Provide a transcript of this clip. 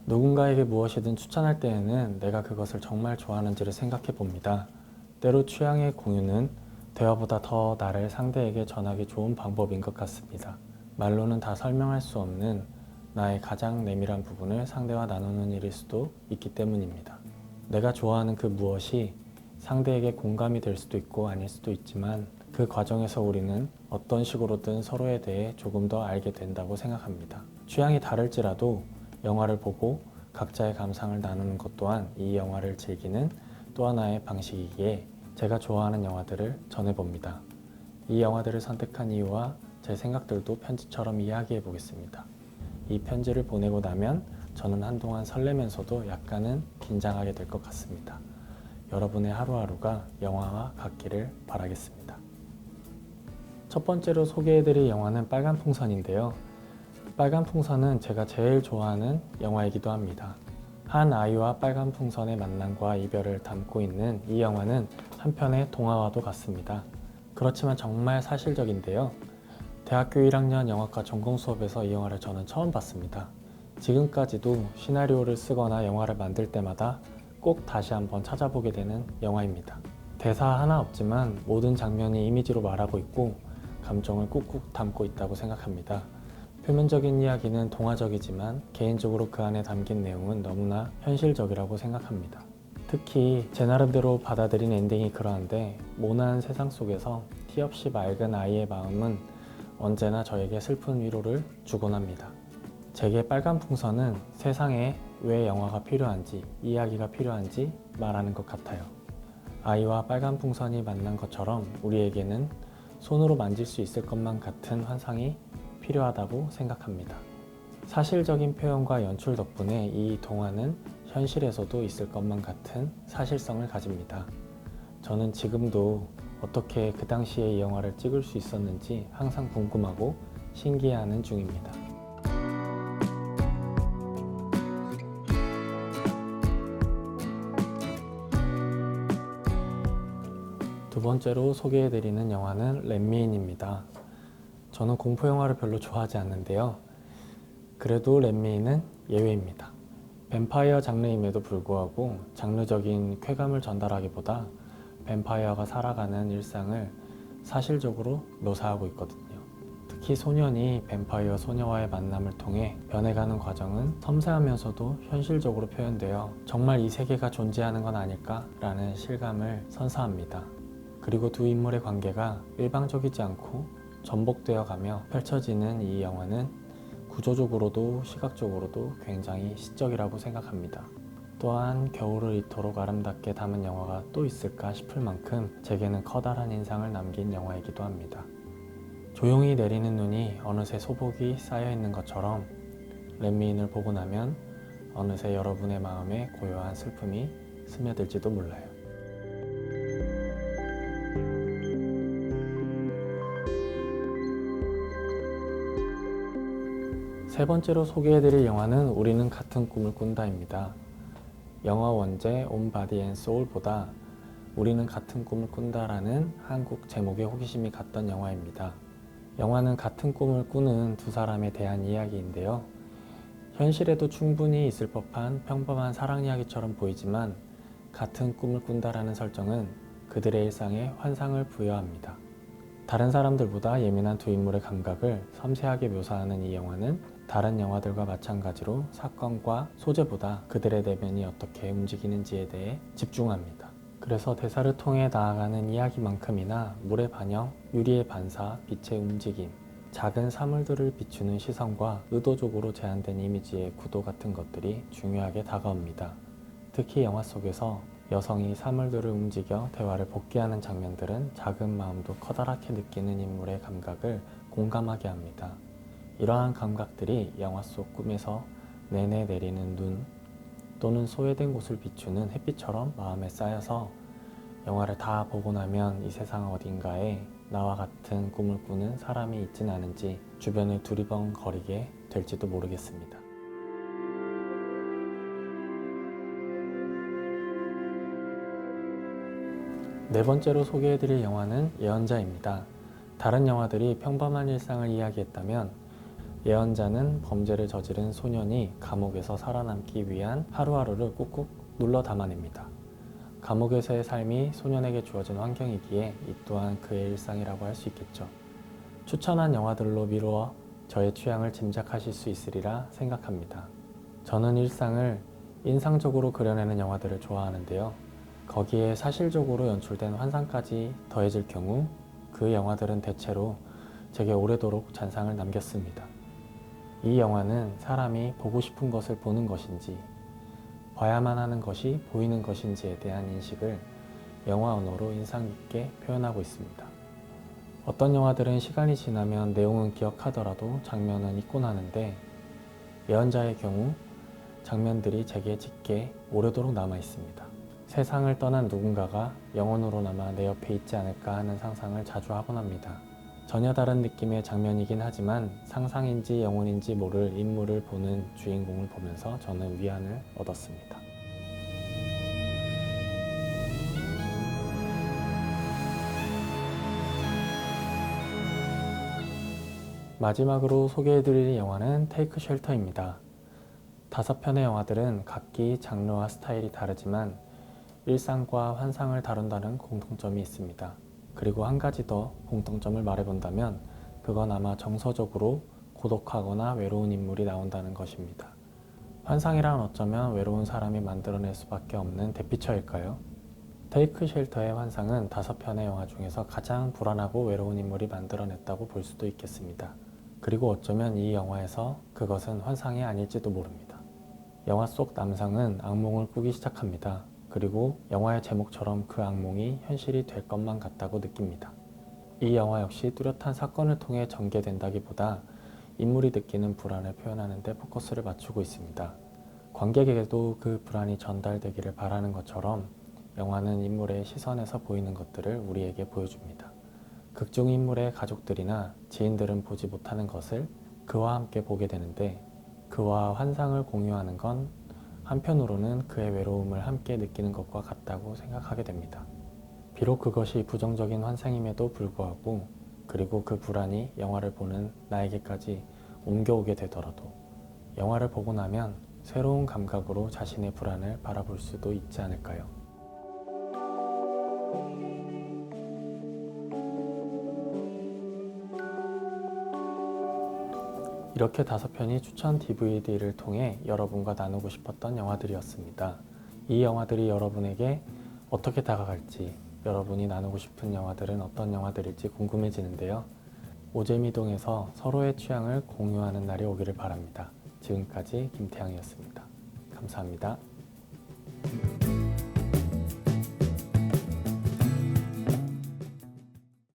누군가에게 무엇이든 추천할 때에는 내가 그것을 정말 좋아하는지를 생각해 봅니다. 때로 취향의 공유는 대화보다 더 나를 상대에게 전하기 좋은 방법인 것 같습니다. 말로는 다 설명할 수 없는 나의 가장 내밀한 부분을 상대와 나누는 일일 수도 있기 때문입니다. 내가 좋아하는 그 무엇이 상대에게 공감이 될 수도 있고 아닐 수도 있지만 그 과정에서 우리는 어떤 식으로든 서로에 대해 조금 더 알게 된다고 생각합니다. 취향이 다를지라도 영화를 보고 각자의 감상을 나누는 것 또한 이 영화를 즐기는 또 하나의 방식이기에 제가 좋아하는 영화들을 전해봅니다. 이 영화들을 선택한 이유와 제 생각들도 편지처럼 이야기해 보겠습니다. 이 편지를 보내고 나면 저는 한동안 설레면서도 약간은 긴장하게 될 것 같습니다. 여러분의 하루하루가 영화와 같기를 바라겠습니다. 첫 번째로 소개해드릴 영화는 빨간 풍선인데요. 빨간 풍선은 제가 제일 좋아하는 영화이기도 합니다. 한 아이와 빨간 풍선의 만남과 이별을 담고 있는 이 영화는 한편의 동화와도 같습니다. 그렇지만 정말 사실적인데요. 대학교 1학년 영화과 전공 수업에서 이 영화를 저는 처음 봤습니다. 지금까지도 시나리오를 쓰거나 영화를 만들 때마다 꼭 다시 한번 찾아보게 되는 영화입니다. 대사 하나 없지만 모든 장면이 이미지로 말하고 있고 감정을 꾹꾹 담고 있다고 생각합니다. 표면적인 이야기는 동화적이지만 개인적으로 그 안에 담긴 내용은 너무나 현실적이라고 생각합니다. 특히 제 나름대로 받아들인 엔딩이 그러한데 모난 세상 속에서 티 없이 맑은 아이의 마음은 언제나 저에게 슬픈 위로를 주곤 합니다. 제게 빨간 풍선은 세상에 왜 영화가 필요한지, 이야기가 필요한지 말하는 것 같아요. 아이와 빨간 풍선이 만난 것처럼 우리에게는 손으로 만질 수 있을 것만 같은 환상이 필요하다고 생각합니다. 사실적인 표현과 연출 덕분에 이 동화는 현실에서도 있을 것만 같은 사실성을 가집니다. 저는 지금도 어떻게 그 당시에 이 영화를 찍을 수 있었는지 항상 궁금하고 신기해하는 중입니다. 두 번째로 소개해드리는 영화는 렛미인입니다. 저는 공포 영화를 별로 좋아하지 않는데요. 그래도 렛미인은 예외입니다. 뱀파이어 장르임에도 불구하고 장르적인 쾌감을 전달하기보다 뱀파이어가 살아가는 일상을 사실적으로 묘사하고 있거든요. 특히 소년이 뱀파이어 소녀와의 만남을 통해 변해가는 과정은 섬세하면서도 현실적으로 표현되어 정말 이 세계가 존재하는 건 아닐까라는 실감을 선사합니다. 그리고 두 인물의 관계가 일방적이지 않고 전복되어 가며 펼쳐지는 이 영화는 구조적으로도 시각적으로도 굉장히 시적이라고 생각합니다. 또한 겨울을 이토록 아름답게 담은 영화가 또 있을까 싶을 만큼 제게는 커다란 인상을 남긴 영화이기도 합니다. 조용히 내리는 눈이 어느새 소복이 쌓여 있는 것처럼 렛미인을 보고 나면 어느새 여러분의 마음에 고요한 슬픔이 스며들지도 몰라요. 세 번째로 소개해드릴 영화는 우리는 같은 꿈을 꾼다입니다. 영화 원제 On Body and Soul보다 우리는 같은 꿈을 꾼다라는 한국 제목에 호기심이 갔던 영화입니다. 영화는 같은 꿈을 꾸는 두 사람에 대한 이야기인데요. 현실에도 충분히 있을 법한 평범한 사랑 이야기처럼 보이지만 같은 꿈을 꾼다라는 설정은 그들의 일상에 환상을 부여합니다. 다른 사람들보다 예민한 두 인물의 감각을 섬세하게 묘사하는 이 영화는 다른 영화들과 마찬가지로 사건과 소재보다 그들의 내면이 어떻게 움직이는지에 대해 집중합니다. 그래서 대사를 통해 나아가는 이야기만큼이나 물의 반영, 유리의 반사, 빛의 움직임, 작은 사물들을 비추는 시선과 의도적으로 제한된 이미지의 구도 같은 것들이 중요하게 다가옵니다. 특히 영화 속에서 여성이 사물들을 움직여 대화를 복귀하는 장면들은 작은 마음도 커다랗게 느끼는 인물의 감각을 공감하게 합니다. 이러한 감각들이 영화 속 꿈에서 내내 내리는 눈 또는 소외된 곳을 비추는 햇빛처럼 마음에 쌓여서 영화를 다 보고 나면 이 세상 어딘가에 나와 같은 꿈을 꾸는 사람이 있진 않은지 주변을 두리번거리게 될지도 모르겠습니다. 네 번째로 소개해드릴 영화는 예언자입니다. 다른 영화들이 평범한 일상을 이야기했다면 예언자는 범죄를 저지른 소년이 감옥에서 살아남기 위한 하루하루를 꾹꾹 눌러 담아냅니다. 감옥에서의 삶이 소년에게 주어진 환경이기에 이 또한 그의 일상이라고 할 수 있겠죠. 추천한 영화들로 미루어 저의 취향을 짐작하실 수 있으리라 생각합니다. 저는 일상을 인상적으로 그려내는 영화들을 좋아하는데요. 거기에 사실적으로 연출된 환상까지 더해질 경우 그 영화들은 대체로 제게 오래도록 잔상을 남겼습니다. 이 영화는 사람이 보고 싶은 것을 보는 것인지 봐야만 하는 것이 보이는 것인지에 대한 인식을 영화 언어로 인상 깊게 표현하고 있습니다. 어떤 영화들은 시간이 지나면 내용은 기억하더라도 장면은 잊곤 하는데 예언자의 경우 장면들이 제게 짙게 오래도록 남아 있습니다. 세상을 떠난 누군가가 영원으로나마 내 옆에 있지 않을까 하는 상상을 자주 하곤 합니다. 전혀 다른 느낌의 장면이긴 하지만 상상인지 영혼인지 모를 인물을 보는 주인공을 보면서 저는 위안을 얻었습니다. 마지막으로 소개해드릴 영화는 테이크 쉘터입니다. 5편의 영화들은 각기 장르와 스타일이 다르지만 일상과 환상을 다룬다는 공통점이 있습니다. 그리고 한 가지 더 공통점을 말해본다면 그건 아마 정서적으로 고독하거나 외로운 인물이 나온다는 것입니다. 환상이란 어쩌면 외로운 사람이 만들어낼 수밖에 없는 대피처일까요? 테이크 쉘터의 환상은 5편의 영화 중에서 가장 불안하고 외로운 인물이 만들어냈다고 볼 수도 있겠습니다. 그리고 어쩌면 이 영화에서 그것은 환상이 아닐지도 모릅니다. 영화 속 남성은 악몽을 꾸기 시작합니다. 그리고 영화의 제목처럼 그 악몽이 현실이 될 것만 같다고 느낍니다. 이 영화 역시 뚜렷한 사건을 통해 전개된다기보다 인물이 느끼는 불안을 표현하는 데 포커스를 맞추고 있습니다. 관객에게도 그 불안이 전달되기를 바라는 것처럼 영화는 인물의 시선에서 보이는 것들을 우리에게 보여줍니다. 극중 인물의 가족들이나 지인들은 보지 못하는 것을 그와 함께 보게 되는데 그와 환상을 공유하는 건 한편으로는 그의 외로움을 함께 느끼는 것과 같다고 생각하게 됩니다. 비록 그것이 부정적인 환상임에도 불구하고 그리고 그 불안이 영화를 보는 나에게까지 옮겨오게 되더라도 영화를 보고 나면 새로운 감각으로 자신의 불안을 바라볼 수도 있지 않을까요? 이렇게 5편이 추천 DVD를 통해 여러분과 나누고 싶었던 영화들이었습니다. 이 영화들이 여러분에게 어떻게 다가갈지, 여러분이 나누고 싶은 영화들은 어떤 영화들일지 궁금해지는데요. 오재미동에서 서로의 취향을 공유하는 날이 오기를 바랍니다. 지금까지 김태양이었습니다. 감사합니다.